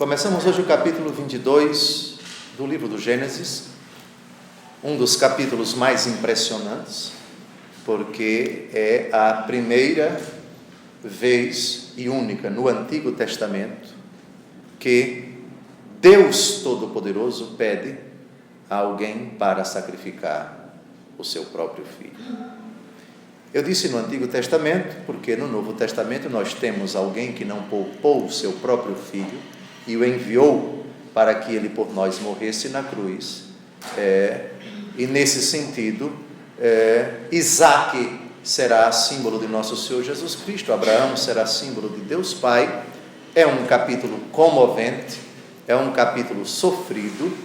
Começamos hoje o capítulo 22 do livro do Gênesis, um dos capítulos mais impressionantes, porque é a primeira vez e única no Antigo Testamento que Deus Todo-Poderoso pede a alguém para sacrificar o seu próprio filho. Eu disse no Antigo Testamento, porque no Novo Testamento nós temos alguém que não poupou o seu próprio filho e o enviou para que ele por nós morresse na cruz. E nesse sentido, Isaac será símbolo de nosso Senhor Jesus Cristo, Abraão será símbolo de Deus Pai. É um capítulo comovente, é um capítulo sofrido.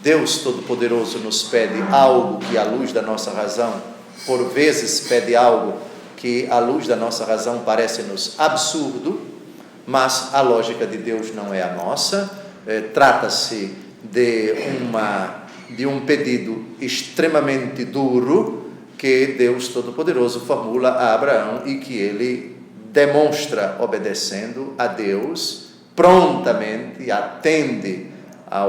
Deus Todo-Poderoso nos pede algo que à luz da nossa razão, por vezes pede algo que à luz da nossa razão parece-nos absurdo, mas a lógica de Deus não é a nossa. Trata-se de um pedido extremamente duro que Deus Todo-Poderoso formula a Abraão e que ele demonstra obedecendo a Deus, prontamente atende à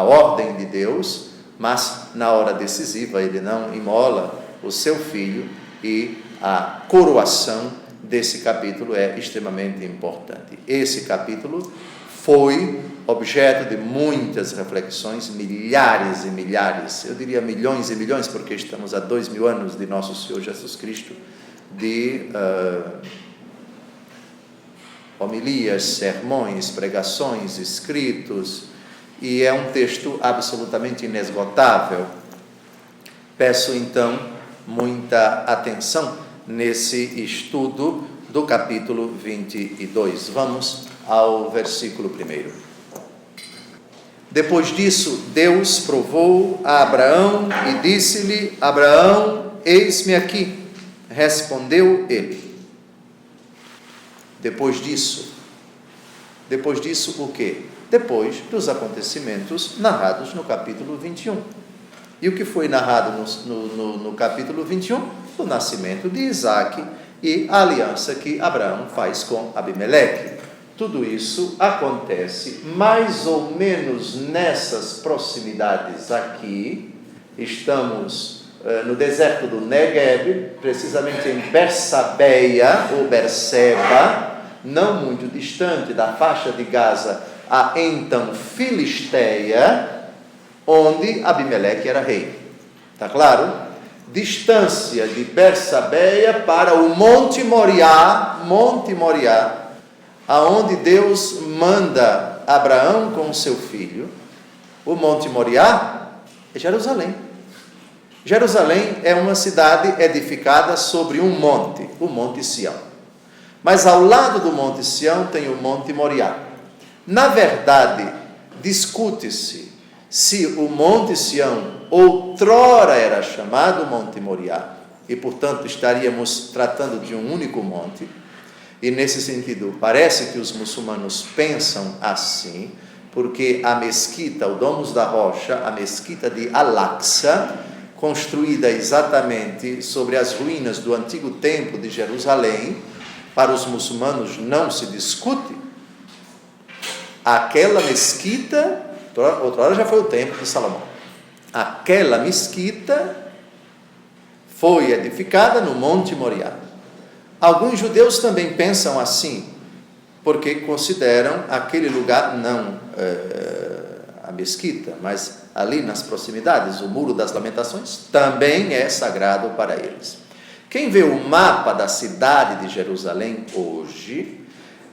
ordem de Deus, mas na hora decisiva ele não imola o seu filho, e a coroação desse capítulo é extremamente importante. Esse capítulo foi objeto de muitas reflexões, milhares e milhares, eu diria milhões e milhões, porque estamos há 2000 anos de nosso Senhor Jesus Cristo, de homilias, sermões, pregações, escritos, e é um texto absolutamente inesgotável. Peço então muita atenção nesse estudo do capítulo 22. Vamos ao versículo 1. Depois disso, Deus provou a Abraão e disse-lhe: Abraão, eis-me aqui. Respondeu ele. Depois disso o quê? Depois dos acontecimentos narrados no capítulo 21. E o que foi narrado no capítulo 21? O nascimento de Isaac e a aliança que Abraão faz com Abimeleque. Tudo isso acontece mais ou menos nessas proximidades aqui. Estamos no deserto do Negueb, precisamente em Bersabeia ou Berseba, não muito distante da faixa de Gaza, a então Filisteia, onde Abimeleque era rei. Está claro? Distância de Bersabeia para o Monte Moriá, aonde Deus manda Abraão com seu filho. O Monte Moriá é Jerusalém. Jerusalém é uma cidade edificada sobre um monte, o Monte Sião. Mas ao lado do Monte Sião tem o Monte Moriá. Na verdade, discute-se se o Monte Sião outrora era chamado Monte Moriá, e portanto estaríamos tratando de um único monte, e nesse sentido parece que os muçulmanos pensam assim, porque a mesquita, o Domus da Rocha, a mesquita de Al-Aqsa, construída exatamente sobre as ruínas do antigo templo de Jerusalém, para os muçulmanos não se discute. Aquela mesquita, outrora já foi o templo de Salomão, aquela mesquita foi edificada no Monte Moriá. Alguns judeus também pensam assim, porque consideram aquele lugar não a mesquita, mas ali nas proximidades, o Muro das Lamentações também é sagrado para eles. Quem vê o mapa da cidade de Jerusalém hoje,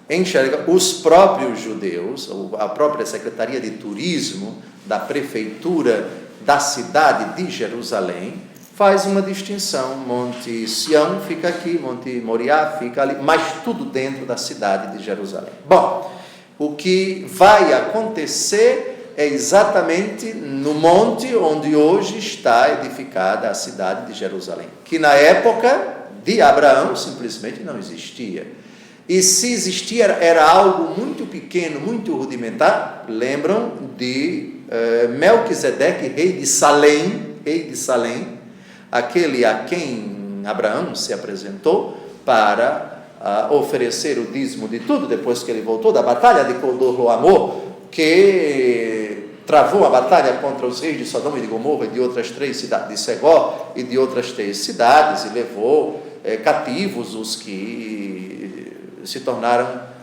enxerga os próprios judeus, a própria Secretaria de Turismo da Prefeitura da cidade de Jerusalém, faz uma distinção. Monte Sião fica aqui, Monte Moriá fica ali, mas tudo dentro da cidade de Jerusalém. Bom, o que vai acontecer é exatamente no monte onde hoje está edificada a cidade de Jerusalém, que na época de Abraão simplesmente não existia. E se existia, era algo muito pequeno, muito rudimentar. Lembram de Melquisedeque, rei de Salém, aquele a quem Abraão se apresentou para a oferecer o dízimo de tudo, depois que ele voltou da batalha de Kedorlaomer, que travou a batalha contra os reis de Sodoma e de Gomorra e de outras 3 cidades, de Segó e de outras 3 cidades, e levou cativos os que se tornaram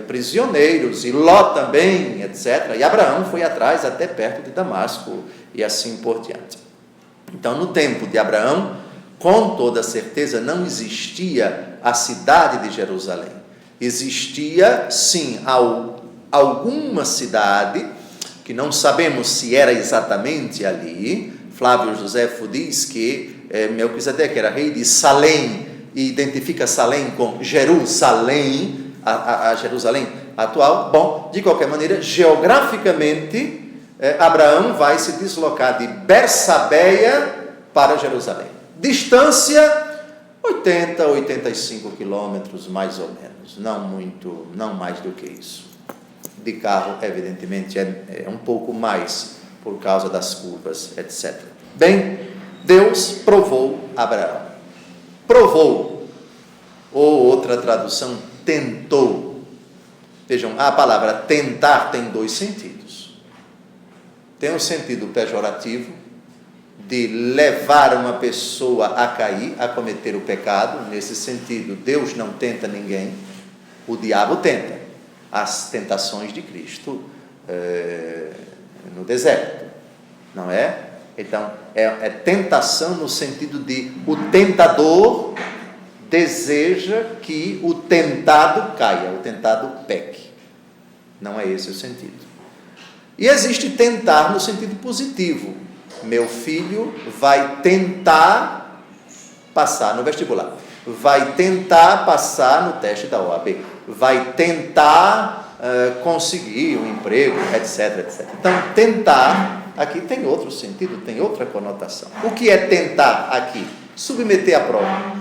prisioneiros, e Ló também, etc. E Abraão foi atrás até perto de Damasco, e assim por diante. Então, no tempo de Abraão, com toda certeza, não existia a cidade de Jerusalém. Existia, sim, alguma cidade, que não sabemos se era exatamente ali. Flávio Josefo diz que Melquisedeque era rei de Salém, e identifica Salém com Jerusalém, a Jerusalém atual. Bom, de qualquer maneira, geograficamente, Abraão vai se deslocar de Bersabeia para Jerusalém. Distância 80, 85 quilômetros, mais ou menos, não mais do que isso. De carro, evidentemente, é um pouco mais, por causa das curvas, etc. Bem, Deus provou Abraão. Provou, ou outra tradução, tentou. Vejam, a palavra tentar tem 2 sentidos. Tem um sentido pejorativo, de levar uma pessoa a cair, a cometer o pecado. Nesse sentido, Deus não tenta ninguém, o diabo tenta. As tentações de Cristo no deserto, não é? Então, é tentação no sentido de o tentador deseja que o tentado caia, o tentado peque. Não é esse o sentido. E existe tentar no sentido positivo. Meu filho vai tentar passar no vestibular, vai tentar passar no teste da OAB, vai tentar conseguir um emprego, etc, etc. Então, tentar aqui tem outro sentido, tem outra conotação. O que é tentar aqui? Submeter a prova.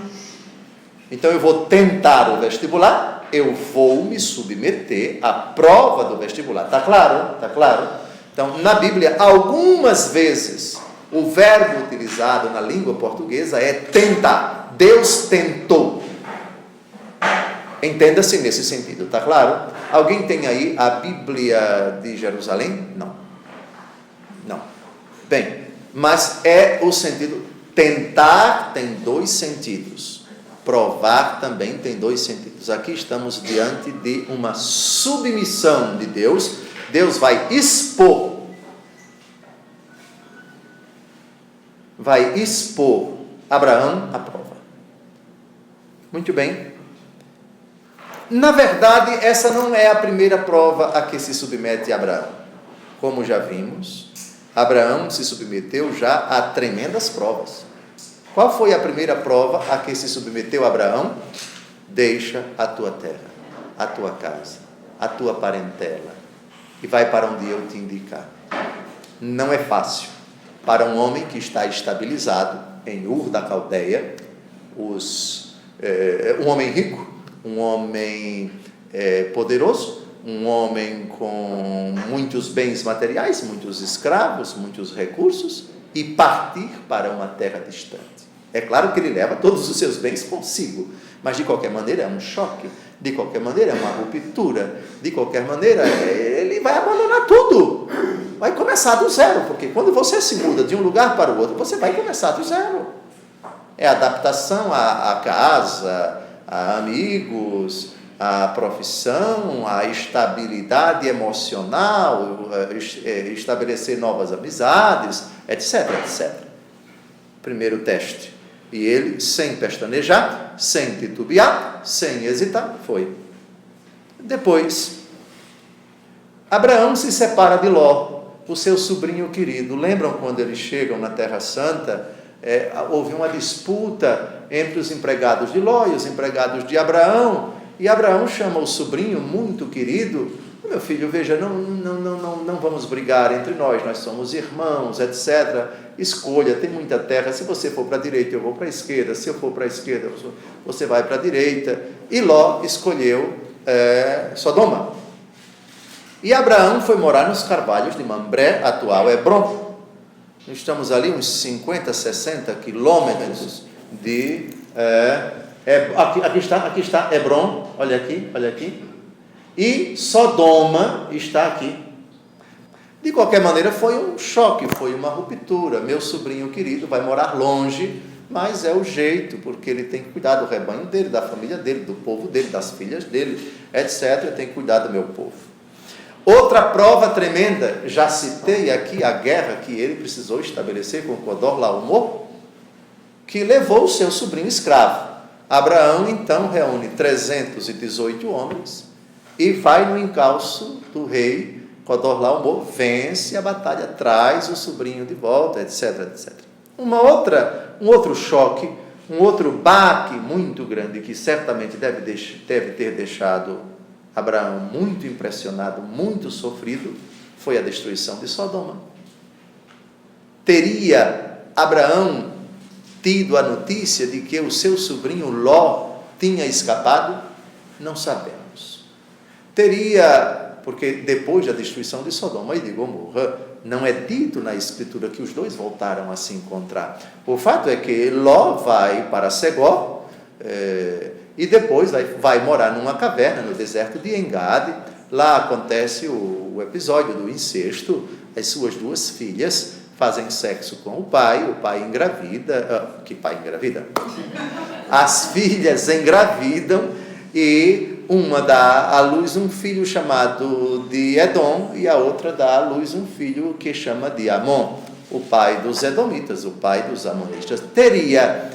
Então, eu vou tentar o vestibular, eu vou me submeter à prova do vestibular. Está claro? Está claro? Então, na Bíblia, algumas vezes, o verbo utilizado na língua portuguesa é tentar. Deus tentou. Entenda-se nesse sentido, está claro? Alguém tem aí a Bíblia de Jerusalém? Não. Bem, mas é o sentido, tentar tem 2 sentidos. Provar também tem 2 sentidos. Aqui estamos diante de uma submissão de Deus. Deus vai expor Abraão à prova. Muito bem. Na verdade, essa não é a primeira prova a que se submete Abraão. Como já vimos, Abraão se submeteu já a tremendas provas. Qual foi a primeira prova a que se submeteu Abraão? Deixa a tua terra, a tua casa, a tua parentela, e vai para onde eu te indicar. Não é fácil para um homem que está estabilizado em Ur da Caldeia, um homem rico, um homem poderoso, um homem com muitos bens materiais, muitos escravos, muitos recursos, e partir para uma terra distante. É claro que ele leva todos os seus bens consigo, mas de qualquer maneira é um choque, de qualquer maneira é uma ruptura, de qualquer maneira ele vai abandonar tudo, vai começar do zero, porque quando você se muda de um lugar para o outro, você vai começar do zero. É adaptação à casa, a amigos, a profissão, a estabilidade emocional, estabelecer novas amizades, etc, etc. Primeiro teste. E ele, sem pestanejar, sem titubear, sem hesitar, foi. Depois, Abraão se separa de Ló, o seu sobrinho querido. Lembram quando eles chegam na Terra Santa? Houve uma disputa entre os empregados de Ló e os empregados de Abraão, e Abraão chama o sobrinho muito querido: meu filho, veja, não vamos brigar entre nós somos irmãos, etc. Escolha, tem muita terra, se você for para a direita, eu vou para a esquerda, se eu for para a esquerda, você vai para a direita. E Ló escolheu Sodoma. E Abraão foi morar nos carvalhos de Mambré, atual Hebron. Estamos ali uns 50, 60 quilômetros de Aqui está Hebron, olha aqui. E Sodoma está aqui. De qualquer maneira, foi um choque, foi uma ruptura. Meu sobrinho querido vai morar longe, mas é o jeito, porque ele tem que cuidar do rebanho dele, da família dele, do povo dele, das filhas dele, etc. Tem que cuidar do meu povo. Outra prova tremenda, já citei aqui a guerra que ele precisou estabelecer com Codorlaomer, que levou o seu sobrinho escravo. Abraão, então, reúne 318 homens e vai no encalço do rei Codorlaomer, vence a batalha, traz o sobrinho de volta, etc, etc. Um outro choque, um outro baque muito grande, que certamente deve ter deixado Abraão muito impressionado, muito sofrido, foi a destruição de Sodoma. Teria Abraão tido a notícia de que o seu sobrinho Ló tinha escapado? Não sabemos. Porque depois da destruição de Sodoma e de Gomorra, não é dito na Escritura que os dois voltaram a se encontrar. O fato é que Ló vai para Segó, e depois vai morar numa caverna no deserto de Engade. Lá acontece o episódio do incesto. As suas duas filhas fazem sexo com o pai engravida. Que pai engravida? As filhas engravidam e uma dá à luz um filho chamado de Edom e a outra dá à luz um filho que chama de Amon, o pai dos edomitas, o pai dos amonitas. Teria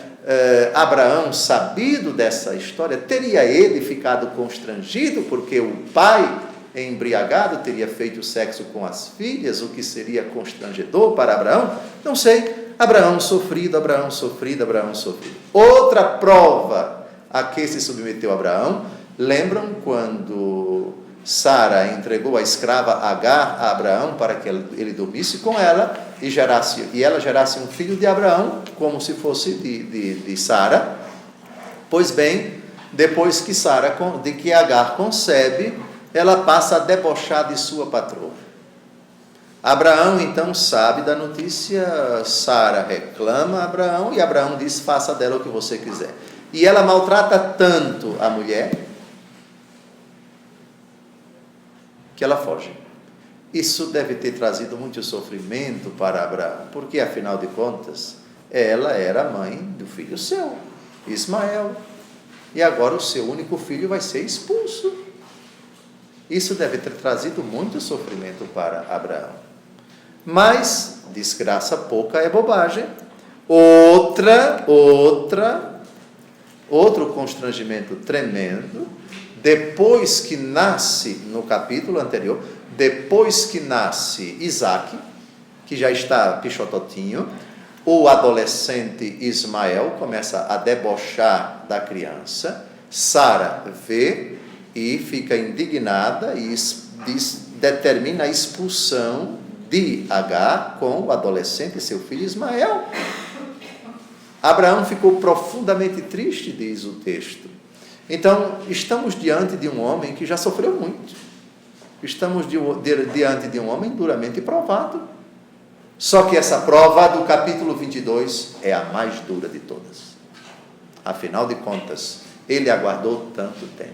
Abraão sabido dessa história? Teria ele ficado constrangido porque o pai embriagado teria feito sexo com as filhas, o que seria constrangedor para Abraão? Não sei. Abraão sofrido. Outra prova a que se submeteu Abraão, lembram quando Sara entregou a escrava Agar a Abraão para que ele dormisse com ela e ela gerasse um filho de Abraão, como se fosse de Sara? Pois bem, depois que Agar concebe, ela passa a debochar de sua patroa. Abraão então sabe da notícia, Sara reclama a Abraão e Abraão diz: faça dela o que você quiser. E ela maltrata tanto a mulher que ela foge. Isso deve ter trazido muito sofrimento para Abraão, porque afinal de contas, ela era a mãe do filho seu, Ismael, e agora o seu único filho vai ser expulso. Isso deve ter trazido muito sofrimento para Abraão. Mas desgraça pouca é bobagem. Outro constrangimento tremendo, depois que nasce, no capítulo anterior, depois que nasce Isaque, que já está pichototinho, o adolescente Ismael começa a debochar da criança. Sara vê e fica indignada e determina a expulsão de Agar com o adolescente, seu filho Ismael. Abraão ficou profundamente triste, diz o texto. Então, estamos diante de um homem que já sofreu muito. Estamos diante de um homem duramente provado. Só que essa prova do capítulo 22 é a mais dura de todas. Afinal de contas, ele aguardou tanto tempo.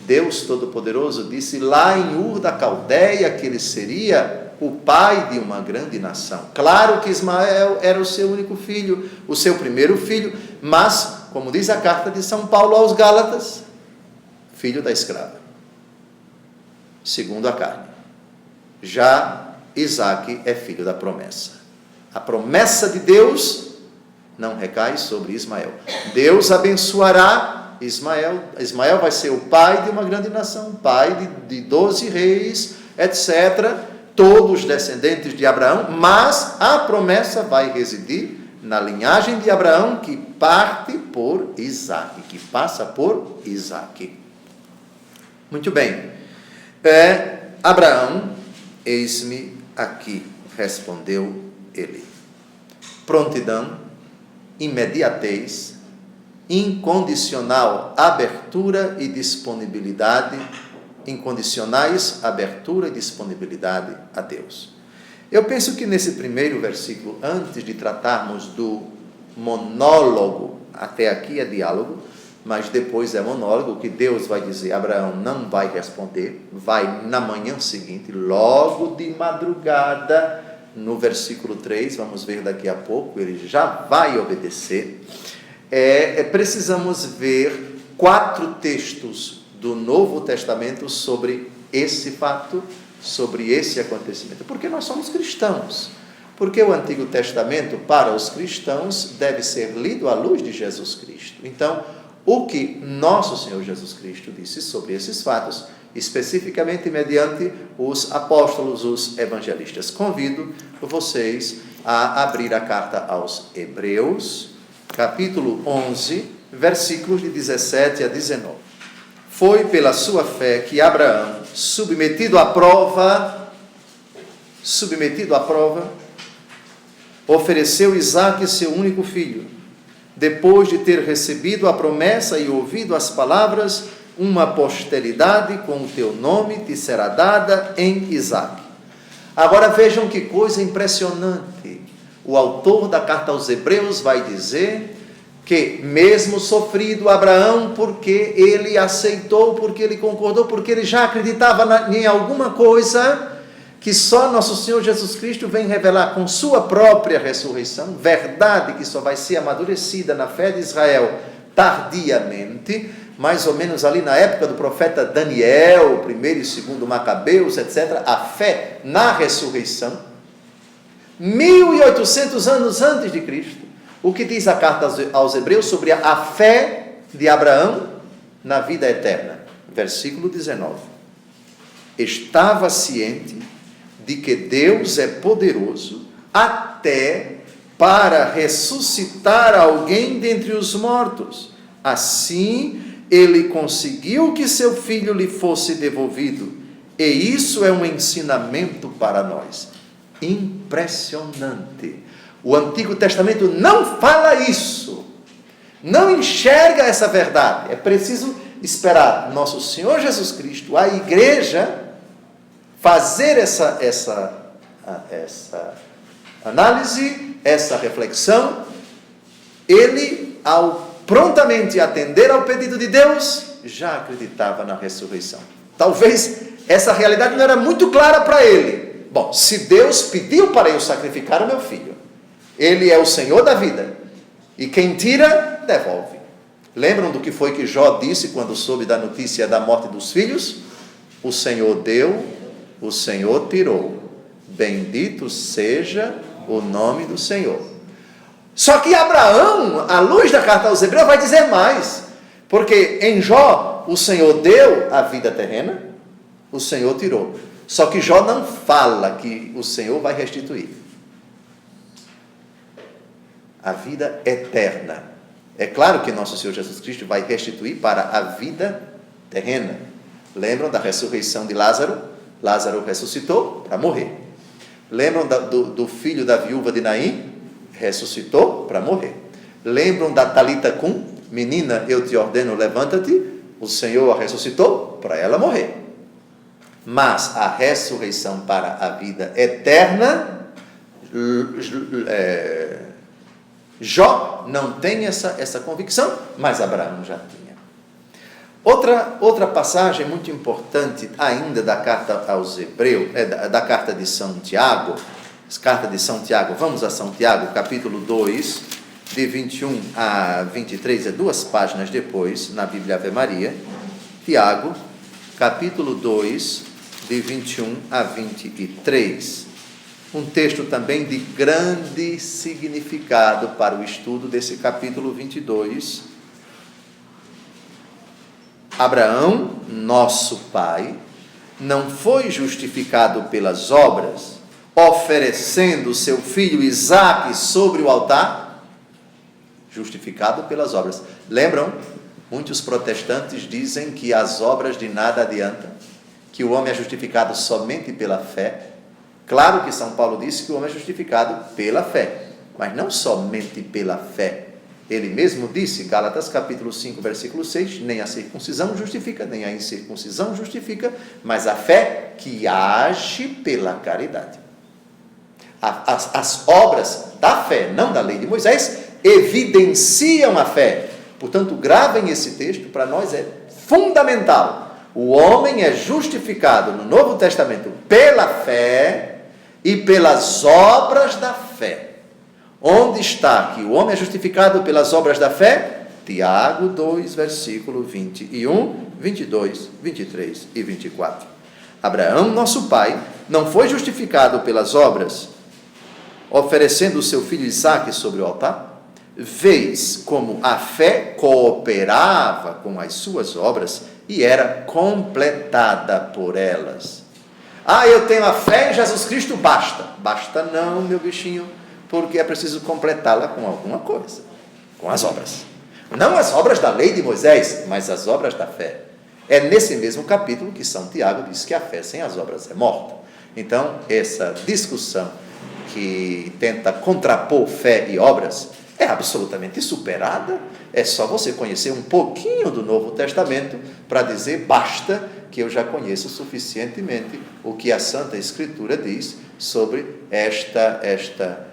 Deus Todo-Poderoso disse lá em Ur da Caldeia que ele seria o pai de uma grande nação. Claro que Ismael era o seu único filho, o seu primeiro filho, mas, como diz a carta de São Paulo aos Gálatas, filho da escrava, segundo a carne. Já Isaque é filho da promessa. A promessa de Deus não recai sobre Ismael. Deus abençoará Ismael. Ismael vai ser o pai de uma grande nação, pai de 12 reis, etc., todos descendentes de Abraão, mas a promessa vai residir na linhagem de Abraão, que parte por Isaque, que passa por Isaque. Muito bem. Abraão, eis-me aqui, respondeu ele. Prontidão, imediatez, incondicional abertura e disponibilidade, incondicionais abertura e disponibilidade a Deus. Eu penso que nesse primeiro versículo, antes de tratarmos do monólogo, até aqui é diálogo, mas depois é monólogo, que Deus vai dizer, Abraão não vai responder, vai na manhã seguinte, logo de madrugada, no versículo 3, vamos ver daqui a pouco, ele já vai obedecer. Precisamos ver 4 textos do Novo Testamento sobre esse fato, sobre esse acontecimento, porque nós somos cristãos, porque o Antigo Testamento, para os cristãos, deve ser lido à luz de Jesus Cristo. Então, o que nosso Senhor Jesus Cristo disse sobre esses fatos, especificamente mediante os apóstolos, os evangelistas. Convido vocês a abrir a carta aos Hebreus, capítulo 11, versículos de 17 a 19. Foi pela sua fé que Abraão, submetido à prova, ofereceu Isaque, seu único filho, depois de ter recebido a promessa e ouvido as palavras, uma posteridade com o teu nome te será dada em Isaque. Agora vejam que coisa impressionante. O autor da carta aos Hebreus vai dizer que mesmo sofrido Abraão, porque ele aceitou, porque ele concordou, porque ele já acreditava em alguma coisa que só nosso Senhor Jesus Cristo vem revelar com sua própria ressurreição, verdade que só vai ser amadurecida na fé de Israel tardiamente, mais ou menos ali na época do profeta Daniel, 1º e 2º Macabeus, etc., a fé na ressurreição, 1800 anos antes de Cristo. O que diz a carta aos Hebreus sobre a fé de Abraão na vida eterna? Versículo 19. Estava ciente de que Deus é poderoso até para ressuscitar alguém dentre os mortos. Assim, ele conseguiu que seu filho lhe fosse devolvido. E isso é um ensinamento para nós. Impressionante. O Antigo Testamento não fala isso, não enxerga essa verdade. É preciso esperar nosso Senhor Jesus Cristo, a igreja, fazer essa análise, essa reflexão. Ele, ao prontamente atender ao pedido de Deus, já acreditava na ressurreição. Talvez essa realidade não era muito clara para ele. Bom, se Deus pediu para eu sacrificar o meu filho, Ele é o Senhor da vida, e quem tira, devolve. Lembram do que foi que Jó disse quando soube da notícia da morte dos filhos? O Senhor deu, o Senhor tirou. Bendito seja o nome do Senhor. Só que Abraão, à luz da carta aos Hebreus, vai dizer mais. Porque em Jó, o Senhor deu a vida terrena, o Senhor tirou. Só que Jó não fala que o Senhor vai restituir a vida eterna. É claro que nosso Senhor Jesus Cristo vai restituir para a vida terrena. Lembram da ressurreição de Lázaro? Lázaro ressuscitou para morrer. Lembram do filho da viúva de Naim? Ressuscitou para morrer. Lembram da Talita Cum? Menina, eu te ordeno, levanta-te. O Senhor a ressuscitou para ela morrer. Mas a ressurreição para a vida eterna, Jó não tem essa convicção, mas Abraão já tinha. Outra passagem muito importante ainda da carta aos Hebreus, da carta de São Tiago, vamos a São Tiago, capítulo 2, de 21 a 23, 2 páginas depois, na Bíblia Ave Maria. Tiago, capítulo 2, de 21 a 23. Um texto também de grande significado para o estudo desse capítulo 22. Abraão, nosso pai, não foi justificado pelas obras, oferecendo seu filho Isaque sobre o altar? Justificado pelas obras. Lembram? Muitos protestantes dizem que as obras de nada adiantam, que o homem é justificado somente pela fé. Claro que São Paulo disse que o homem é justificado pela fé, mas não somente pela fé. Ele mesmo disse, Gálatas capítulo 5, versículo 6, nem a circuncisão justifica, nem a incircuncisão justifica, mas a fé que age pela caridade. As obras da fé, não da lei de Moisés, evidenciam a fé. Portanto, gravem esse texto, para nós é fundamental. O homem é justificado no Novo Testamento pela fé e pelas obras da fé. Onde está que o homem é justificado pelas obras da fé? Tiago 2, versículo 21, 22, 23 e 24. Abraão, nosso pai, não foi justificado pelas obras, oferecendo o seu filho Isaque sobre o altar? Vês como a fé cooperava com as suas obras e era completada por elas. Eu tenho a fé em Jesus Cristo, basta. Basta não, meu bichinho, porque é preciso completá-la com alguma coisa, com as obras. Não as obras da lei de Moisés, mas as obras da fé. É nesse mesmo capítulo que São Tiago diz que a fé sem as obras é morta. Então, essa discussão que tenta contrapor fé e obras é absolutamente superada. É só você conhecer um pouquinho do Novo Testamento para dizer, basta, que eu já conheço suficientemente o que a Santa Escritura diz sobre esta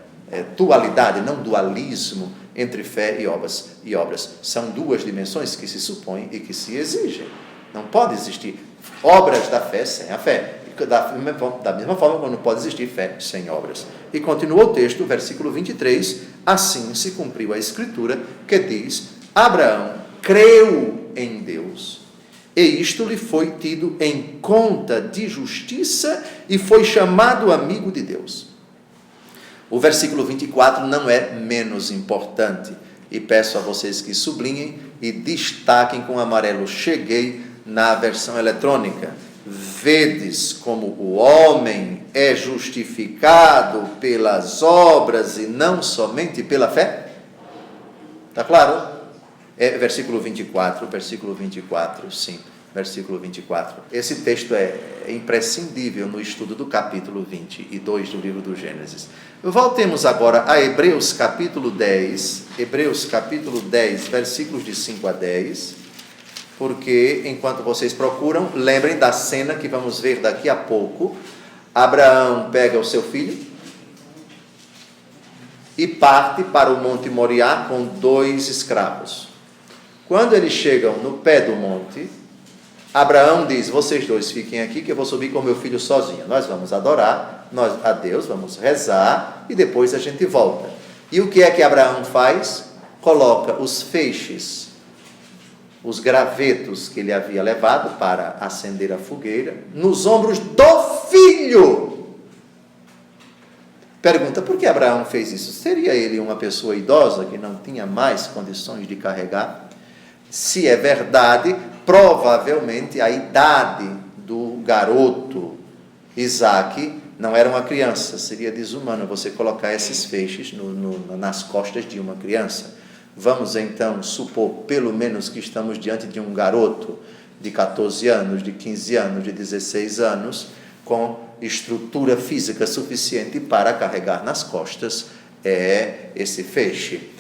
dualidade, não dualismo, entre fé e obras. São duas dimensões que se supõem e que se exigem. Não pode existir obras da fé sem a fé. Da mesma forma como não pode existir fé sem obras. E continua o texto, versículo 23, assim se cumpriu a Escritura, que diz, Abraão creu em Deus, e isto lhe foi tido em conta de justiça, e foi chamado amigo de Deus. O versículo 24 não é menos importante, e peço a vocês que sublinhem e destaquem com amarelo, cheguei na versão eletrônica. Vedes como o homem é justificado pelas obras e não somente pela fé? Está claro? Versículo 24, sim, versículo 24. Esse texto é imprescindível no estudo do capítulo 22 do livro do Gênesis. Voltemos agora a Hebreus capítulo 10, versículos de 5 a 10, porque enquanto vocês procuram, lembrem da cena que vamos ver daqui a pouco. Abraão pega o seu filho e parte para o Monte Moriá com 2 escravos. Quando eles chegam no pé do monte, Abraão diz, vocês 2 fiquem aqui que eu vou subir com meu filho sozinho. Nós vamos adorar a Deus, vamos rezar e depois a gente volta. E o que é que Abraão faz? Coloca os feixes, os gravetos que ele havia levado para acender a fogueira, nos ombros do filho. Pergunta, por que Abraão fez isso? Seria ele uma pessoa idosa que não tinha mais condições de carregar? Se é verdade, provavelmente a idade do garoto Isaque não era uma criança. Seria desumano você colocar esses feixes nas costas de uma criança. Vamos então supor, pelo menos, que estamos diante de um garoto de 14 anos, de 15 anos, de 16 anos, com estrutura física suficiente para carregar nas costas esse feixe.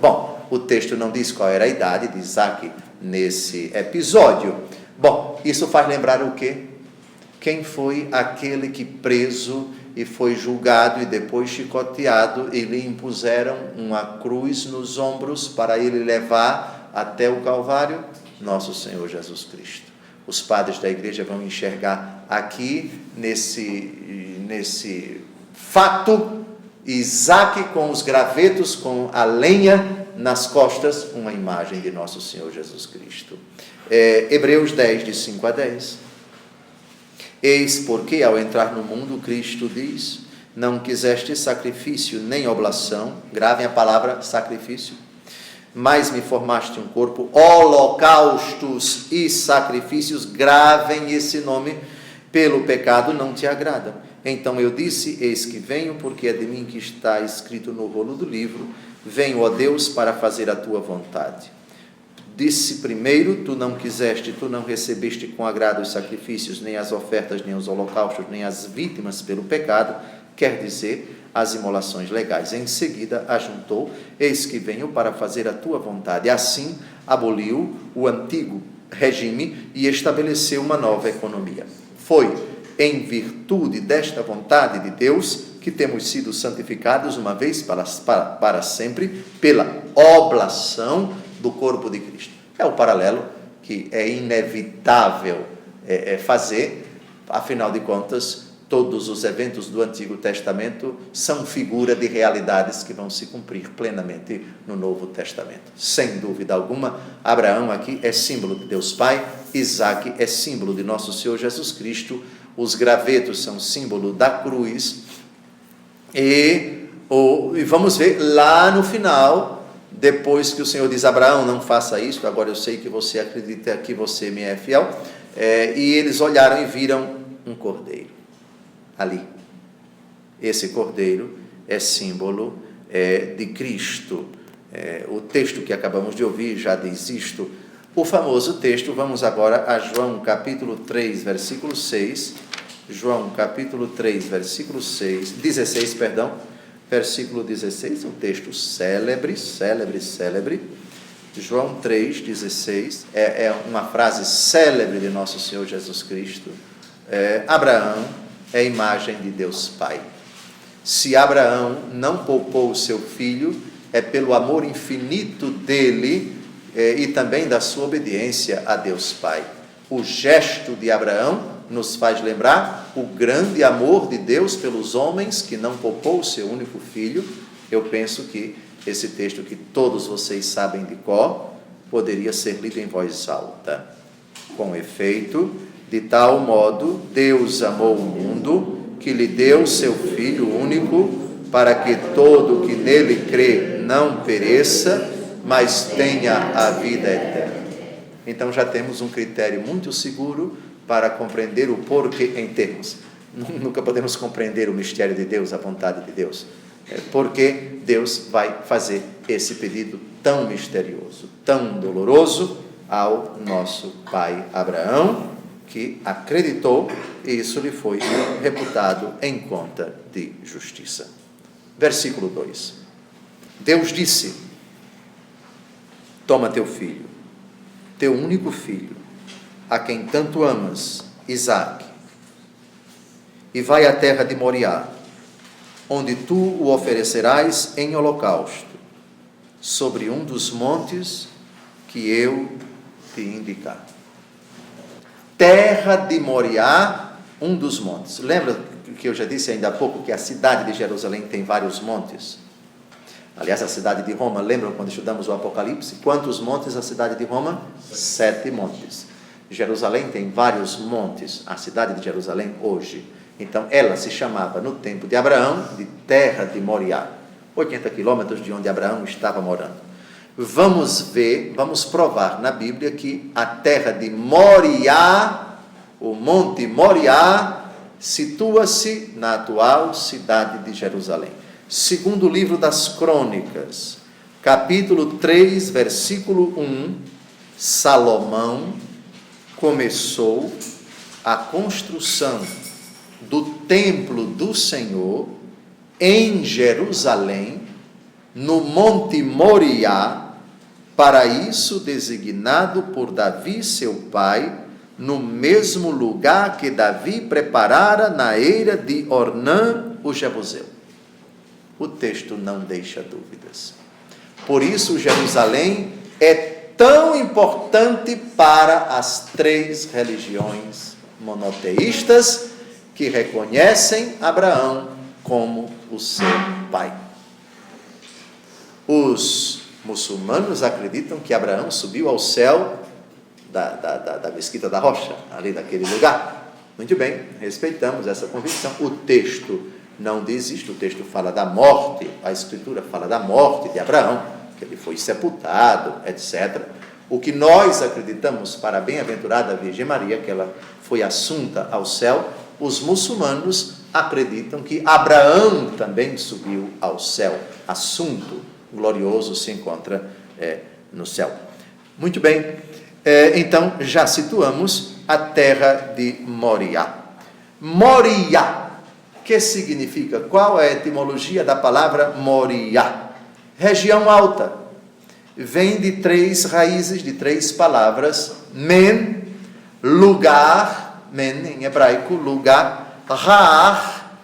Bom, o texto não diz qual era a idade de Isaque nesse episódio. Bom, isso faz lembrar o quê? Quem foi aquele que preso e foi julgado e depois chicoteado, e lhe impuseram uma cruz nos ombros para ele levar até o Calvário? Nosso Senhor Jesus Cristo. Os padres da igreja vão enxergar aqui, nesse fato, Isaque com os gravetos, com a lenha nas costas, uma imagem de Nosso Senhor Jesus Cristo. Hebreus 10, de 5 a 10. Eis porque, ao entrar no mundo, Cristo diz, não quiseste sacrifício nem oblação, gravem a palavra sacrifício, mas me formaste um corpo, holocaustos e sacrifícios, gravem esse nome, pelo pecado não te agradam. Então eu disse, eis que venho, porque é de mim que está escrito no rolo do livro, venho, ó Deus, para fazer a tua vontade. Disse primeiro, tu não quiseste, tu não recebeste com agrado os sacrifícios, nem as ofertas, nem os holocaustos, nem as vítimas pelo pecado, quer dizer, as imolações legais. Em seguida, ajuntou, eis que venho para fazer a tua vontade. Assim, aboliu o antigo regime e estabeleceu uma nova economia. Foi em virtude desta vontade de Deus que temos sido santificados uma vez para sempre, pela oblação do corpo de Cristo. É o paralelo que é inevitável fazer, afinal de contas, todos os eventos do Antigo Testamento são figura de realidades que vão se cumprir plenamente no Novo Testamento. Sem dúvida alguma, Abraão aqui é símbolo de Deus Pai, Isaque é símbolo de nosso Senhor Jesus Cristo, os gravetos são símbolo da cruz, e vamos ver lá no final, depois que o Senhor diz: Abraão, não faça isso, agora eu sei que você acredita que você me é fiel, e eles olharam e viram um cordeiro ali. Esse cordeiro é símbolo de Cristo. O texto que acabamos de ouvir já diz isto. O famoso texto, vamos agora a João capítulo 3, versículo 6. João capítulo 3, versículo 16, versículo 16, um texto célebre. João 3, 16, é uma frase célebre de nosso Senhor Jesus Cristo. Abraão é a imagem de Deus Pai. Se Abraão não poupou o seu filho, é pelo amor infinito dele e também da sua obediência a Deus Pai. O gesto de Abraão nos faz lembrar o grande amor de Deus pelos homens, que não poupou o seu único filho. Eu penso que esse texto que todos vocês sabem de cor, poderia ser lido em voz alta. Com efeito, de tal modo, Deus amou o mundo, que lhe deu seu Filho único, para que todo o que nele crê não pereça, mas tenha a vida eterna. Então já temos um critério muito seguro para compreender o porquê em termos. Nunca podemos compreender o mistério de Deus, a vontade de Deus. Porque Deus vai fazer esse pedido tão misterioso, tão doloroso ao nosso pai Abraão, que acreditou e isso lhe foi reputado em conta de justiça. Versículo 2. Deus disse: toma teu filho, teu único filho, a quem tanto amas, Isaque, e vai à terra de Moriá, onde tu o oferecerás em holocausto, sobre um dos montes que eu te indicar. Terra de Moriá, um dos montes. Lembra que eu já disse ainda há pouco que a cidade de Jerusalém tem vários montes? Aliás, a cidade de Roma, lembram quando estudamos o Apocalipse? Quantos montes a cidade de Roma? 7 montes. Jerusalém tem vários montes, a cidade de Jerusalém hoje. Então, ela se chamava, no tempo de Abraão, de Terra de Moriá, 80 quilômetros de onde Abraão estava morando. Vamos provar na Bíblia que a terra de Moriá, o monte Moriá, situa-se na atual cidade de Jerusalém. Segundo livro das Crônicas, capítulo 3, versículo 1, Salomão começou a construção do templo do Senhor em Jerusalém, no Monte Moriá, para isso designado por Davi seu pai, no mesmo lugar que Davi preparara na eira de Ornã o Jebuseu. O texto não deixa dúvidas. Por isso Jerusalém é tão importante para as 3 religiões monoteístas que reconhecem Abraão como o seu pai. Os muçulmanos acreditam que Abraão subiu ao céu da Mesquita da Rocha, ali naquele lugar. Muito bem, respeitamos essa convicção. O texto não diz isto, o texto fala da morte, a Escritura fala da morte de Abraão, que ele foi sepultado, etc. O que nós acreditamos para a bem-aventurada Virgem Maria, que ela foi assunta ao céu, os muçulmanos acreditam que Abraão também subiu ao céu, assunto glorioso se encontra no céu. Muito bem, então já situamos a terra de Moriá. Moriá, que significa? Qual é a etimologia da palavra Moriá? Região alta. Vem de 3 raízes, de 3 palavras: men, lugar, men em hebraico, lugar, raar,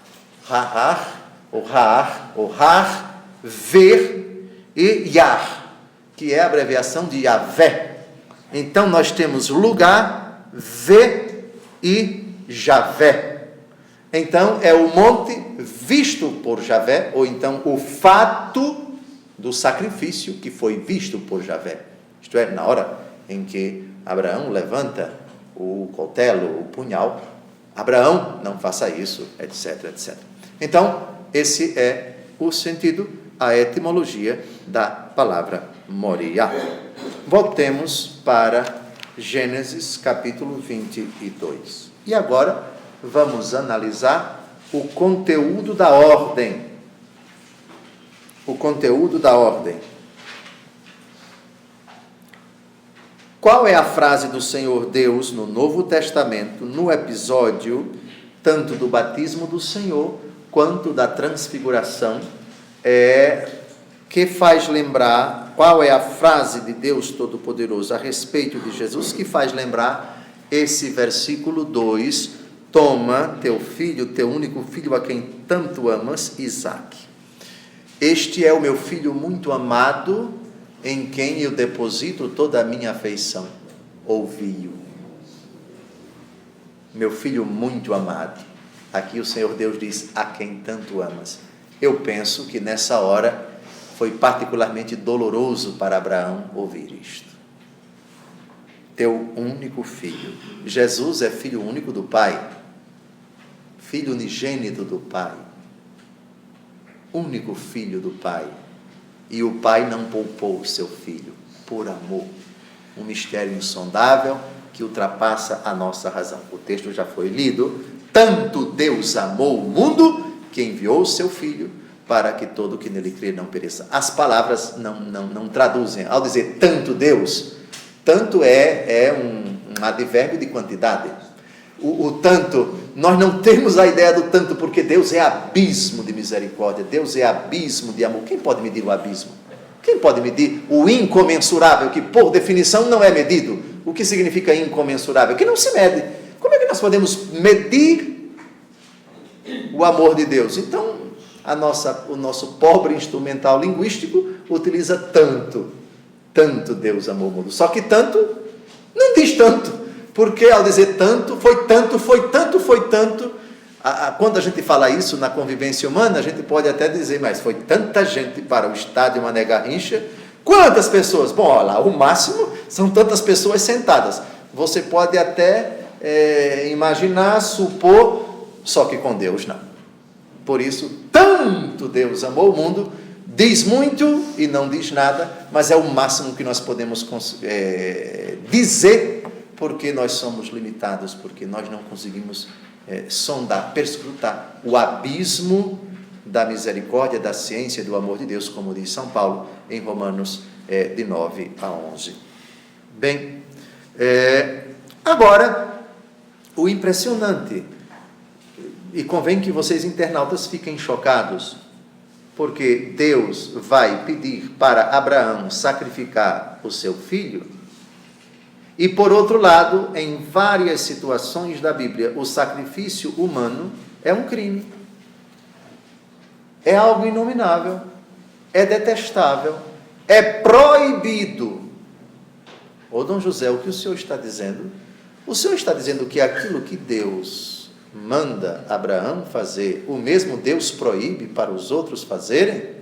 ver, e yar, que é a abreviação de Yahvé. Então nós temos lugar, Vê e Javé. Então é o monte visto por Javé, ou então o fato do sacrifício que foi visto por Javé. Isto é, na hora em que Abraão levanta o cutelo, o punhal, Abraão, não faça isso, etc, etc. Então, esse é o sentido, a etimologia da palavra Moriá. Voltemos para Gênesis capítulo 22. E agora vamos analisar o conteúdo da ordem. O conteúdo da ordem. Qual é a frase do Senhor Deus no Novo Testamento, no episódio tanto do batismo do Senhor quanto da transfiguração, que faz lembrar, qual é a frase de Deus Todo-Poderoso a respeito de Jesus, que faz lembrar esse versículo 2, toma teu filho, teu único filho a quem tanto amas, Isaque. Este é o meu filho muito amado, em quem eu deposito toda a minha afeição. Ouvi-o. Meu filho muito amado. Aqui o Senhor Deus diz, a quem tanto amas. Eu penso que nessa hora foi particularmente doloroso para Abraão ouvir isto. Teu único filho. Jesus é filho único do Pai. Filho unigênito do Pai. Único filho do Pai. E o Pai não poupou o seu filho, por amor. Um mistério insondável que ultrapassa a nossa razão. O texto já foi lido. Tanto Deus amou o mundo que enviou o seu filho para que todo que nele crê não pereça. As palavras não traduzem. Ao dizer tanto Deus, tanto é um advérbio de quantidade. O tanto, nós não temos a ideia do tanto, porque Deus é abismo de misericórdia, Deus é abismo de amor. Quem pode medir o abismo? Quem pode medir o incomensurável, que por definição não é medido? O que significa incomensurável? Que não se mede. Como é que nós podemos medir o amor de Deus? Então, o nosso pobre instrumental linguístico utiliza tanto Deus amou o mundo. Só que tanto não diz tanto. Porque ao dizer tanto, foi tanto, quando a gente fala isso na convivência humana, a gente pode até dizer, mas foi tanta gente para o estádio Mané Garrincha. Quantas pessoas? Bom, olha lá, o máximo são tantas pessoas sentadas. Você pode até imaginar, supor, só que com Deus não. Por isso, tanto Deus amou o mundo, diz muito e não diz nada, mas é o máximo que nós podemos dizer, porque nós somos limitados, porque nós não conseguimos sondar, perscrutar o abismo da misericórdia, da ciência, do amor de Deus, como diz São Paulo em Romanos de 9 a 11. Bem, agora, o impressionante, e convém que vocês internautas fiquem chocados, porque Deus vai pedir para Abraão sacrificar o seu filho. E por outro lado, em várias situações da Bíblia, o sacrifício humano é um crime. É algo inominável, é detestável, é proibido. Ô Dom José, o que o senhor está dizendo? O senhor está dizendo que aquilo que Deus manda Abraão fazer, o mesmo Deus proíbe para os outros fazerem?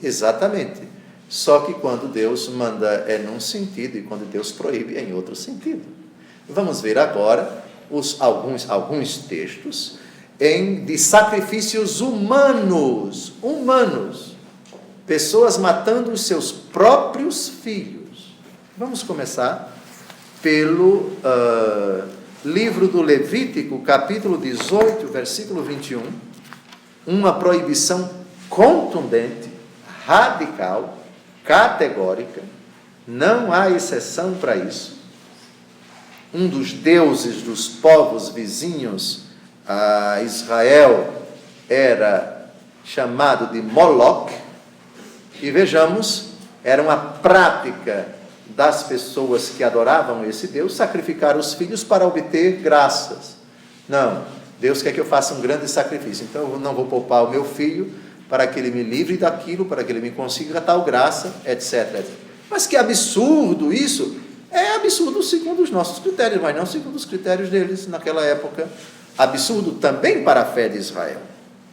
Exatamente. Só que quando Deus manda é num sentido e quando Deus proíbe é em outro sentido. Vamos ver agora alguns textos de sacrifícios humanos. Pessoas matando os seus próprios filhos. Vamos começar pelo livro do Levítico, capítulo 18, versículo 21. Uma proibição contundente, radical, categórica, não há exceção para isso. Um dos deuses dos povos vizinhos a Israel era chamado de Moloque, e vejamos, era uma prática das pessoas que adoravam esse Deus sacrificar os filhos para obter graças. Não, Deus quer que eu faça um grande sacrifício, então eu não vou poupar o meu filho para que ele me livre daquilo, para que ele me consiga tal graça, etc. Mas que absurdo isso! É absurdo segundo os nossos critérios, mas não segundo os critérios deles naquela época. Absurdo também para a fé de Israel.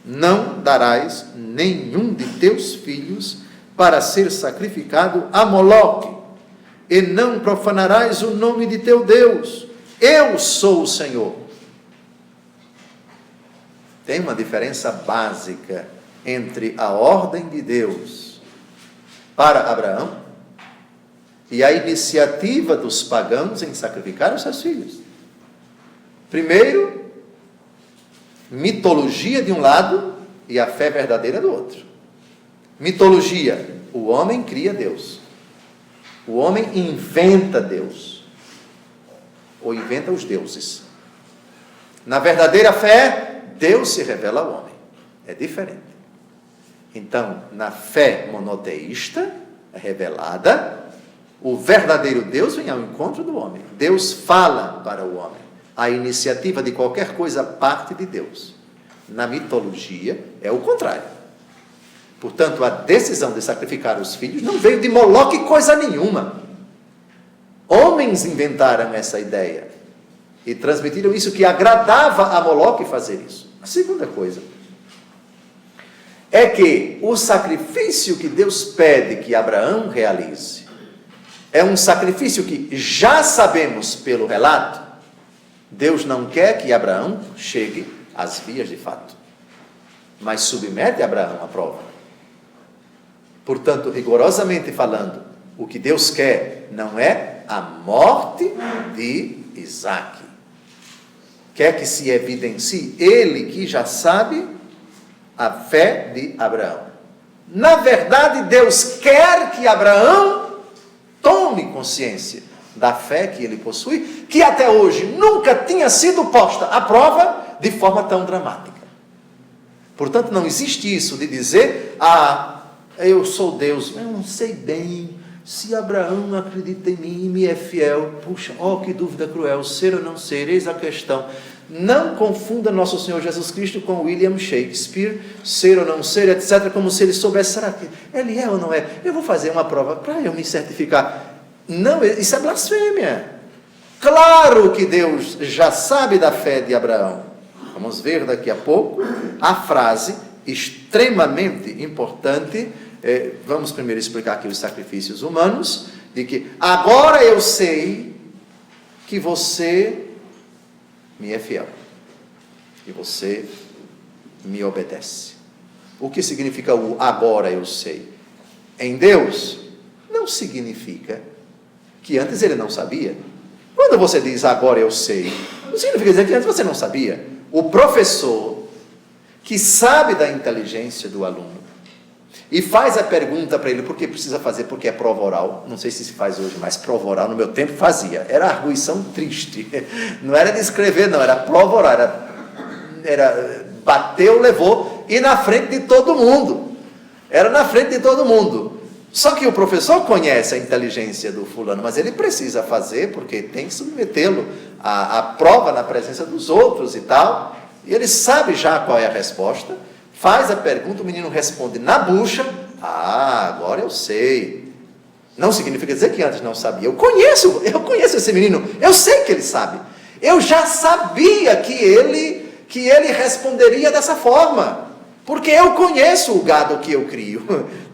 Não darás nenhum de teus filhos para ser sacrificado a Moloque, e não profanarás o nome de teu Deus. Eu sou o Senhor. Tem uma diferença básica entre a ordem de Deus para Abraão e a iniciativa dos pagãos em sacrificar os seus filhos. Primeiro, mitologia de um lado e a fé verdadeira do outro. Mitologia, o homem cria Deus. O homem inventa Deus. Ou inventa os deuses. Na verdadeira fé, Deus se revela ao homem. É diferente. Então, na fé monoteísta, revelada, o verdadeiro Deus vem ao encontro do homem. Deus fala para o homem. A iniciativa de qualquer coisa parte de Deus. Na mitologia, é o contrário. Portanto, a decisão de sacrificar os filhos não veio de Moloque coisa nenhuma. Homens inventaram essa ideia e transmitiram isso, que agradava a Moloque fazer isso. A segunda coisa é que o sacrifício que Deus pede que Abraão realize é um sacrifício que já sabemos pelo relato. Deus não quer que Abraão chegue às vias de fato, mas submete Abraão à prova. Portanto, rigorosamente falando, o que Deus quer não é a morte de Isaque. Quer que se evidencie ele que já sabe a fé de Abraão. Na verdade, Deus quer que Abraão tome consciência da fé que ele possui, que até hoje nunca tinha sido posta à prova de forma tão dramática. Portanto, não existe isso de dizer, eu sou Deus, eu não sei bem se Abraão acredita em mim e me é fiel. Puxa, que dúvida cruel, ser ou não ser, eis a questão. Não confunda nosso Senhor Jesus Cristo com William Shakespeare, ser ou não ser, etc., como se ele soubesse, será que ele é ou não é? Eu vou fazer uma prova para eu me certificar. Não, isso é blasfêmia. Claro que Deus já sabe da fé de Abraão. Vamos ver daqui a pouco a frase extremamente importante. Vamos primeiro explicar aqui os sacrifícios humanos, de que agora eu sei que você me é fiel, que você me obedece. O que significa o agora eu sei? Em Deus, não significa que antes ele não sabia. Quando você diz agora eu sei, não significa dizer que antes você não sabia. O professor, que sabe da inteligência do aluno, e faz a pergunta para ele, por que precisa fazer? Porque é prova oral. Não sei se faz hoje, mas prova oral no meu tempo fazia. Era arguição triste. Não era de escrever, não, era prova oral. Era bateu, levou, e na frente de todo mundo. Era na frente de todo mundo. Só que o professor conhece a inteligência do fulano, mas ele precisa fazer, porque tem que submetê-lo à prova na presença dos outros e tal. E ele sabe já qual é a resposta. Faz a pergunta, o menino responde na bucha, agora eu sei. Não significa dizer que antes não sabia. Eu conheço esse menino, eu sei que ele sabe. Eu já sabia que ele responderia dessa forma, porque eu conheço o gado que eu crio,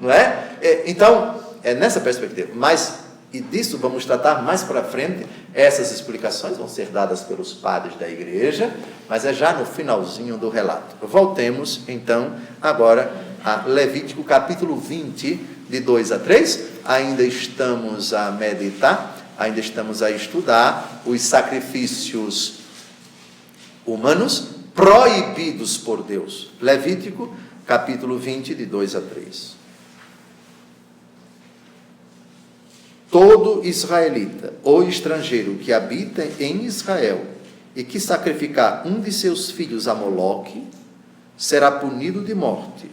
não é? Então, é nessa perspectiva. Mas, e disso vamos tratar mais para frente. Essas explicações vão ser dadas pelos padres da igreja, mas é já no finalzinho do relato. Voltemos, então, agora a Levítico capítulo 20, de 2 a 3. Ainda estamos a meditar, ainda estamos a estudar os sacrifícios humanos proibidos por Deus. Levítico capítulo 20, de 2 a 3. Todo israelita ou estrangeiro que habita em Israel e que sacrificar um de seus filhos a Moloque será punido de morte.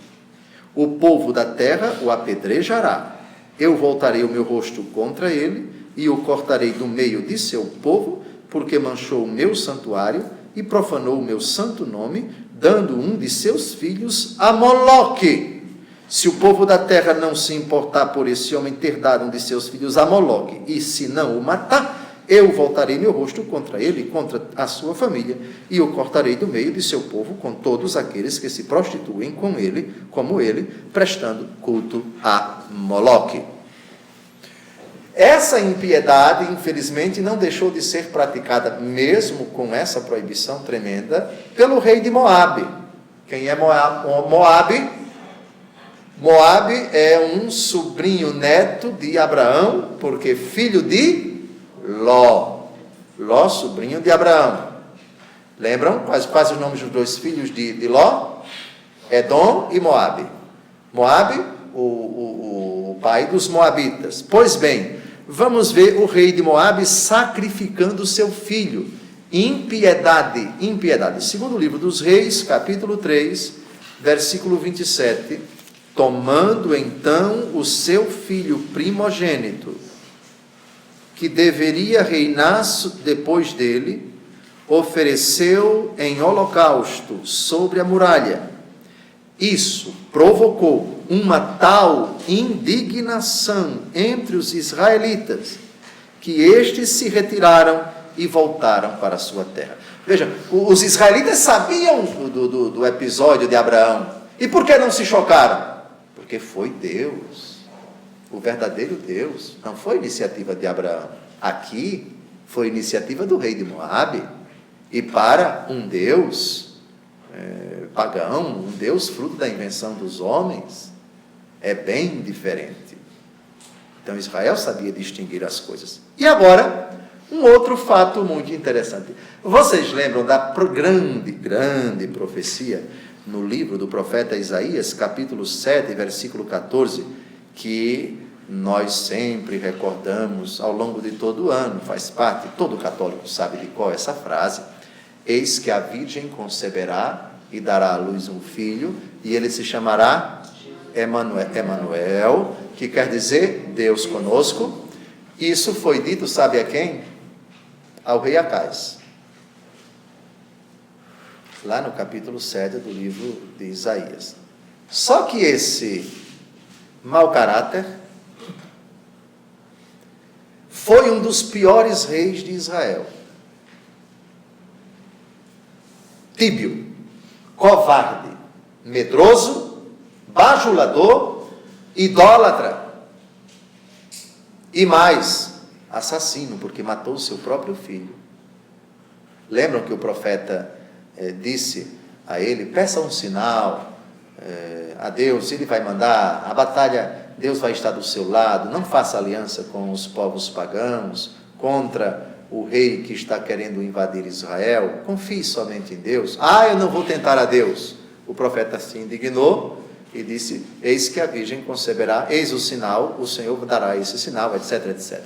O povo da terra o apedrejará. Eu voltarei o meu rosto contra ele e o cortarei do meio de seu povo, porque manchou o meu santuário e profanou o meu santo nome, dando um de seus filhos a Moloque. Se o povo da terra não se importar por esse homem ter dado um de seus filhos a Moloque, e se não o matar, eu voltarei meu rosto contra ele, contra a sua família, e o cortarei do meio de seu povo com todos aqueles que se prostituem com ele, como ele, prestando culto a Moloque. Essa impiedade, infelizmente, não deixou de ser praticada, mesmo com essa proibição tremenda, pelo rei de Moabe. Quem é Moabe? Moabe é um sobrinho neto de Abraão, porque filho de Ló. Ló, sobrinho de Abraão. Lembram quais os nomes dos dois filhos de Ló? Edom e Moabe. Moabe, o pai dos moabitas. Pois bem, vamos ver o rei de Moabe sacrificando seu filho. Impiedade, impiedade. Segundo o livro dos Reis, capítulo 3, versículo 27. Tomando então o seu filho primogênito, que deveria reinar depois dele, ofereceu em holocausto sobre a muralha. Isso provocou uma tal indignação entre os israelitas, que estes se retiraram e voltaram para a sua terra. Veja, os israelitas sabiam do episódio de Abraão. E por que não se chocaram? Porque foi Deus, o verdadeiro Deus. Não foi iniciativa de Abraão. Aqui foi iniciativa do rei de Moabe. E para um Deus pagão, um Deus fruto da invenção dos homens, é bem diferente. Então Israel sabia distinguir as coisas. E agora, um outro fato muito interessante. Vocês lembram da grande profecia no livro do profeta Isaías, capítulo 7, versículo 14, que nós sempre recordamos ao longo de todo o ano, faz parte, todo católico sabe de qual é essa frase: eis que a virgem conceberá e dará à luz um filho, e ele se chamará Emanuel, que quer dizer Deus conosco. Isso foi dito, sabe a quem? Ao rei Acais, lá no capítulo 7 do livro de Isaías. Só que esse mau caráter foi um dos piores reis de Israel. Tíbio, covarde, medroso, bajulador, idólatra e mais, assassino, porque matou seu próprio filho. Lembram que o profeta disse a ele: peça um sinal a Deus, ele vai mandar, a batalha, Deus vai estar do seu lado, não faça aliança com os povos pagãos, contra o rei que está querendo invadir Israel, confie somente em Deus. Eu não vou tentar a Deus. O profeta se indignou e disse: eis que a virgem conceberá, eis o sinal, o Senhor dará esse sinal, etc, etc.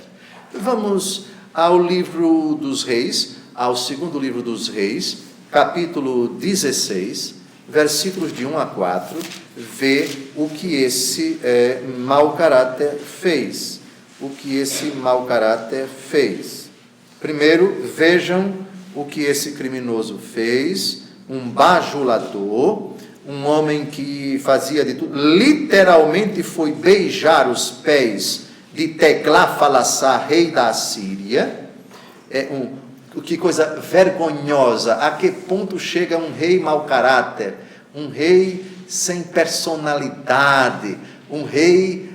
Vamos ao livro dos Reis, ao segundo livro dos Reis, capítulo 16, versículos de 1 a 4, ver o que esse mau caráter fez. O que esse mau caráter fez. Primeiro, vejam o que esse criminoso fez: um bajulador, um homem que fazia de tudo, literalmente foi beijar os pés de Tegla-Falassar, rei da Assíria. Que coisa vergonhosa, a que ponto chega um rei mau caráter, um rei sem personalidade, um rei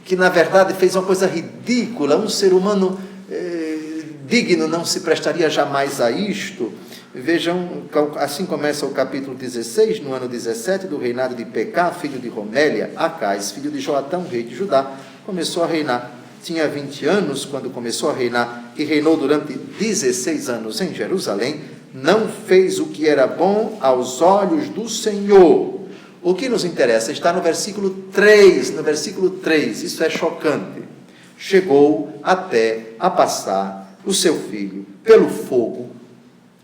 que na verdade fez uma coisa ridícula. Um ser humano digno não se prestaria jamais a isto. Vejam, assim começa o capítulo 16, no ano 17 do reinado de Pecá, filho de Romélia, Acais, filho de Joatão, rei de Judá, começou a reinar. Tinha 20 anos quando começou a reinar, e reinou durante 16 anos em Jerusalém. Não fez o que era bom aos olhos do Senhor. O que nos interessa está no versículo 3, isso é chocante. Chegou até a passar o seu filho pelo fogo,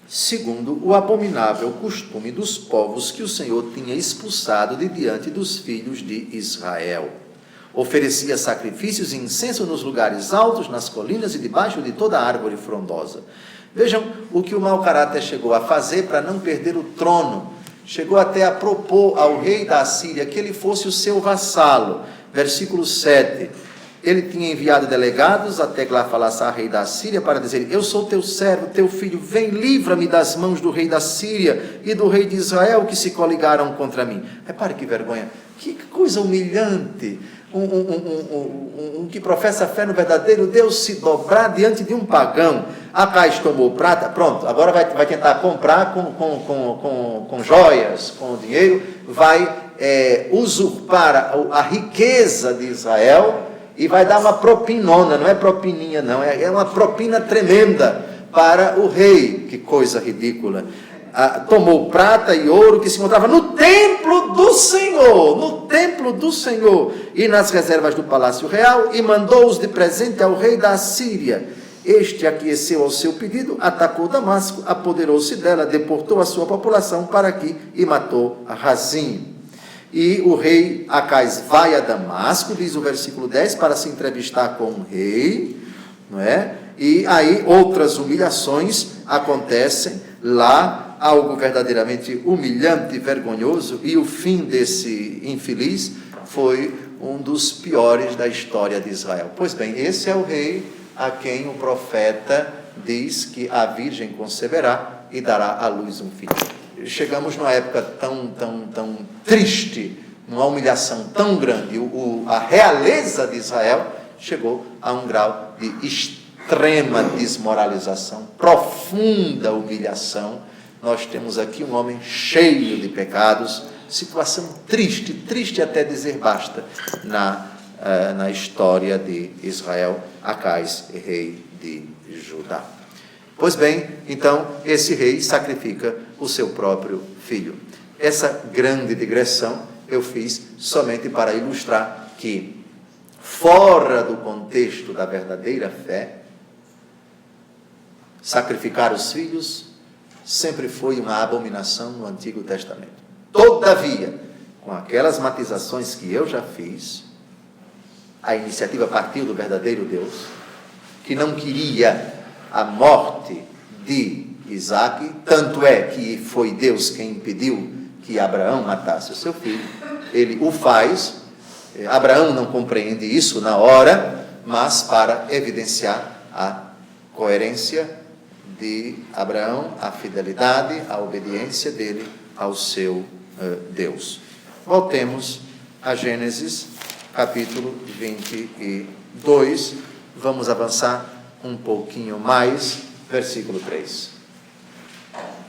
segundo o abominável costume dos povos que o Senhor tinha expulsado de diante dos filhos de Israel. Oferecia sacrifícios e incenso nos lugares altos, nas colinas e debaixo de toda árvore frondosa. Vejam o que o mau caráter chegou a fazer para não perder o trono. chegou até a propor ao rei da Assíria que ele fosse o seu vassalo. Versículo 7. Ele tinha enviado delegados até Tiglat-Pileser, rei da Síria, para dizer: eu sou teu servo, teu filho, vem, livra-me das mãos do rei da Síria e do rei de Israel, que se coligaram contra mim. Repare que vergonha, que coisa humilhante, que professa fé no verdadeiro Deus se dobrar diante de um pagão. Acais tomou prata, pronto, agora vai tentar comprar com joias, com dinheiro, vai usurpar a riqueza de Israel, e vai dar uma propinona, não é propininha não, é uma propina tremenda para o rei. Que coisa ridícula. Tomou prata e ouro que se encontrava no templo do Senhor, e nas reservas do palácio real, e mandou-os de presente ao rei da Assíria. Este aqueceu ao seu pedido, atacou Damasco, apoderou-se dela, deportou a sua população para aqui e matou a Razim. E o rei Acais vai a Damasco, diz o versículo 10, para se entrevistar com o rei, não é? E aí outras humilhações acontecem lá, algo verdadeiramente humilhante e vergonhoso, e o fim desse infeliz foi um dos piores da história de Israel. Pois bem, esse é o rei a quem o profeta diz que a virgem conceberá e dará à luz um filho. Chegamos numa época tão triste, numa humilhação tão grande, a realeza de Israel chegou a um grau de extrema desmoralização, profunda humilhação. Nós temos aqui um homem cheio de pecados, situação triste até dizer basta, na história de Israel, Acais, rei de Judá. Pois bem, então, esse rei sacrifica o seu próprio filho. Essa grande digressão eu fiz somente para ilustrar que, fora do contexto da verdadeira fé, sacrificar os filhos sempre foi uma abominação no Antigo Testamento. Todavia, com aquelas matizações que eu já fiz, a iniciativa partiu do verdadeiro Deus, que não queria a morte de Isaque, tanto é que foi Deus quem impediu que Abraão matasse o seu filho. Ele o faz, Abraão não compreende isso na hora, mas para evidenciar a coerência de Abraão, a fidelidade, a obediência dele ao seu Deus. Voltemos a Gênesis, capítulo 22, vamos avançar um pouquinho mais, versículo 3.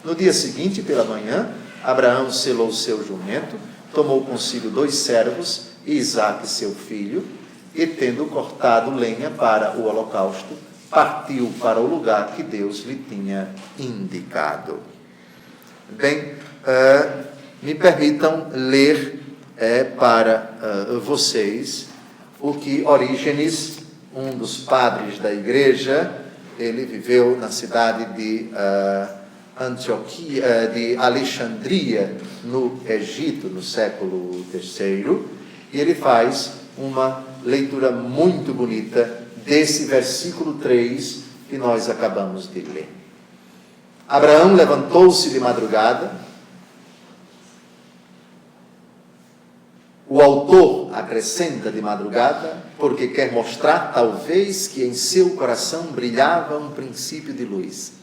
No dia seguinte, pela manhã, Abraão selou seu jumento, tomou consigo 2 servos e Isaque seu filho, e tendo cortado lenha para o holocausto, partiu para o lugar que Deus lhe tinha indicado. Bem, me permitam ler para vocês o que Orígenes, um dos padres da igreja, ele viveu na cidade de Antioquia, de Alexandria, no Egito, no século III, e ele faz uma leitura muito bonita desse versículo 3 que nós acabamos de ler. Abraão levantou-se de madrugada. O autor acrescenta de madrugada, porque quer mostrar, talvez, que em seu coração brilhava um princípio de luz.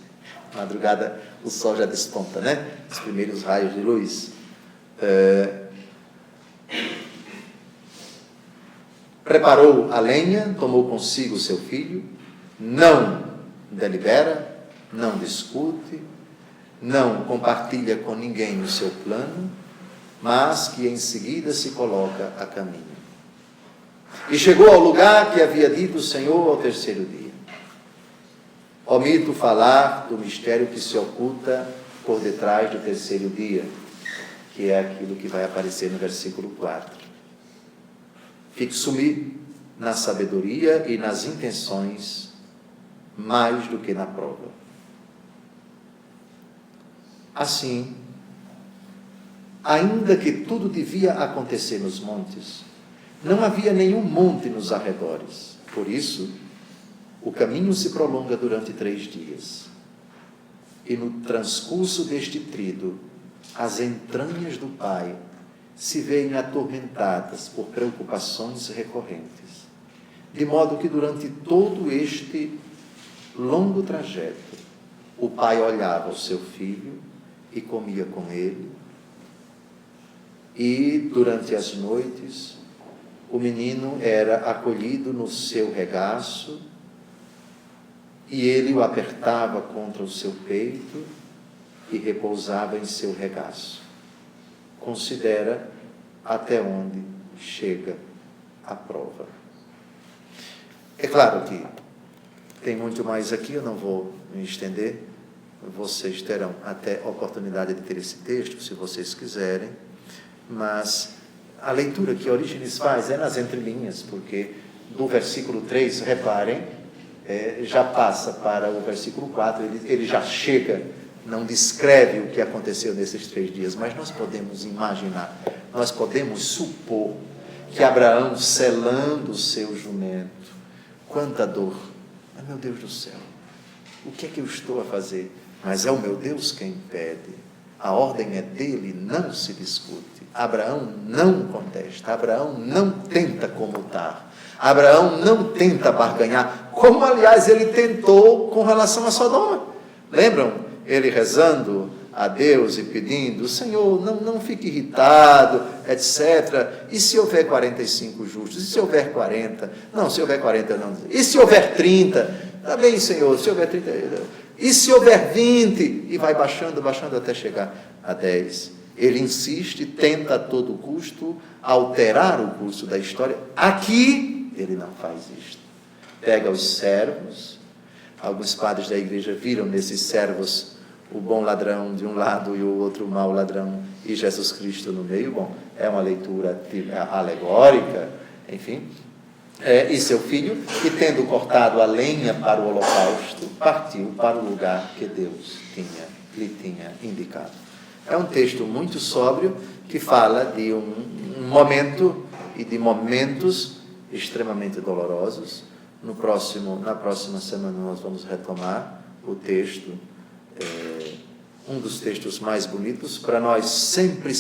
Madrugada, o sol já desponta, né? Os primeiros raios de luz. Preparou a lenha, tomou consigo seu filho, não delibera, não discute, não compartilha com ninguém o seu plano, mas que em seguida se coloca a caminho. E chegou ao lugar que havia dito o Senhor ao 3º dia. Omito falar do mistério que se oculta por detrás do 3º dia, que é aquilo que vai aparecer no versículo 4. Fixo-me na sabedoria e nas intenções mais do que na prova. Assim, ainda que tudo devia acontecer nos montes, não havia nenhum monte nos arredores. Por isso, o caminho se prolonga durante 3 dias. E no transcurso deste trido, as entranhas do pai se veem atormentadas por preocupações recorrentes, de modo que durante todo este longo trajeto, o pai olhava o seu filho e comia com ele, e durante as noites, o menino era acolhido no seu regaço, e ele o apertava contra o seu peito e repousava em seu regaço. Considera até onde chega a prova. É claro que tem muito mais aqui, eu não vou me estender. Vocês terão até oportunidade de ter esse texto, se vocês quiserem, mas a leitura que Orígenes faz é nas entrelinhas, porque do versículo 3, reparem, já passa para o versículo 4, ele já chega, não descreve o que aconteceu nesses 3 dias, mas nós podemos imaginar, nós podemos supor que Abraão, selando o seu jumento, quanta dor, mas meu Deus do céu, o que é que eu estou a fazer? Mas é o meu Deus quem pede, a ordem é dele, não se discute. Abraão não contesta, Abraão não tenta comutar, Abraão não tenta barganhar, como aliás ele tentou com relação a Sodoma. Lembram? Ele rezando a Deus e pedindo, Senhor, não fique irritado, etc. E se houver 45 justos? E se houver 40? Não, se houver 40 não. E se houver 30? Tá bem, Senhor, se houver 30. E se houver 20? E vai baixando até chegar a 10. Ele insiste, tenta a todo custo alterar o curso da história. Aqui, ele não faz isto. Pega os servos, alguns padres da igreja viram nesses servos o bom ladrão de um lado e o outro o mau ladrão, e Jesus Cristo no meio. Bom, é uma leitura alegórica, enfim. E seu filho, e tendo cortado a lenha para o holocausto, partiu para o lugar que Deus lhe tinha indicado. É um texto muito sóbrio, que fala de um momento e de momentos extremamente dolorosos. Na próxima semana nós vamos retomar o texto, um dos textos mais bonitos para nós, sempre,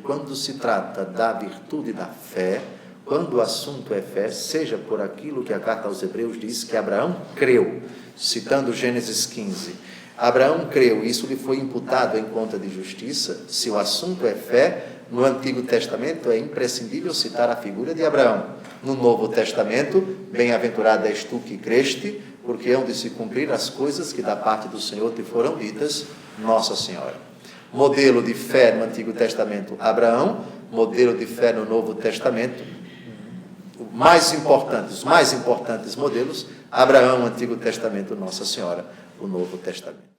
quando se trata da virtude da fé, quando o assunto é fé, seja por aquilo que a carta aos Hebreus diz, que Abraão creu, citando Gênesis 15, Abraão creu, isso lhe foi imputado em conta de justiça. Se o assunto é fé, no Antigo Testamento é imprescindível citar a figura de Abraão. No Novo Testamento, bem-aventurado és tu que creste, porque hão de se cumprir as coisas que da parte do Senhor te foram ditas, Nossa Senhora. Modelo de fé no Antigo Testamento, Abraão. Modelo de fé no Novo Testamento, os mais importantes modelos, Abraão, Antigo Testamento, Nossa Senhora, o Novo Testamento.